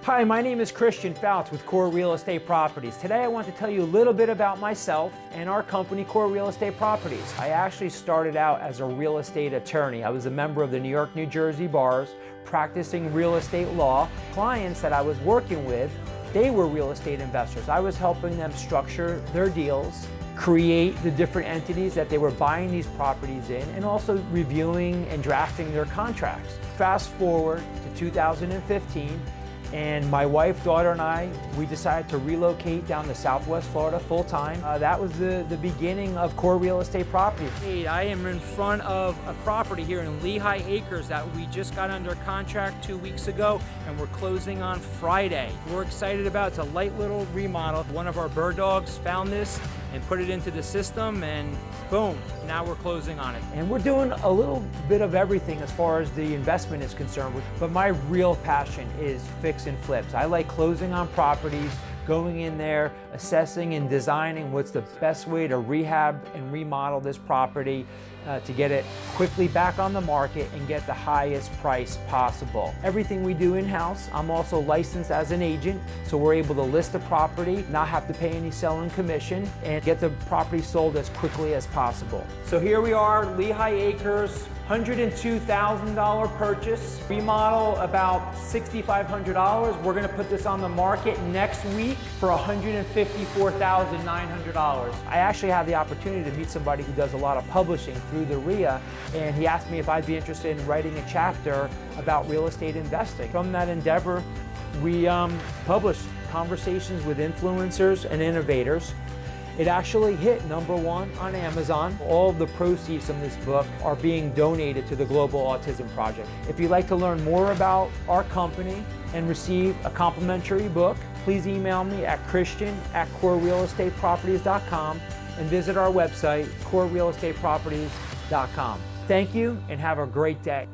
Hi, my name is Christian Fouts with Core Real Estate Properties. Today I want to tell you a little bit about myself and our company, Core Real Estate Properties. I actually started out as a real estate attorney. I was a member of the New York, New Jersey bars, practicing real estate law. Clients that I was working with, they were real estate investors. I was helping them structure their deals, create the different entities that they were buying these properties in, and also reviewing and drafting their contracts. Fast forward to 2015, and my wife, daughter, and I, we decided to relocate down to Southwest Florida full time. That was the beginning of Core Real Estate Properties. Hey, I am in front of a property here in Lehigh Acres that we just got under contract 2 weeks ago, and we're closing on Friday. We're excited about it. It's a light little remodel. One of our bird dogs found this and put it into the system, and boom, now we're closing on it. And we're doing a little bit of everything as far as the investment is concerned, but my real passion is fix and flips. I like closing on properties, going in there, assessing and designing what's the best way to rehab and remodel this property to get it quickly back on the market and get the highest price possible. Everything we do in-house. I'm also licensed as an agent, so we're able to list the property, not have to pay any selling commission, and get the property sold as quickly as possible. So here we are, Lehigh Acres, $102,000 purchase, remodel about $6,500. We're gonna put this on the market next week for $154,900. I actually had the opportunity to meet somebody who does a lot of publishing through the RIA, and he asked me if I'd be interested in writing a chapter about real estate investing. From that endeavor, we published conversations with influencers and innovators. It actually hit #1 on Amazon. All of the proceeds from this book are being donated to the Global Autism Project. If you'd like to learn more about our company and receive a complimentary book, please email me at christian@corerealestateproperties.com and visit our website, corerealestateproperties.com. Thank you and have a great day.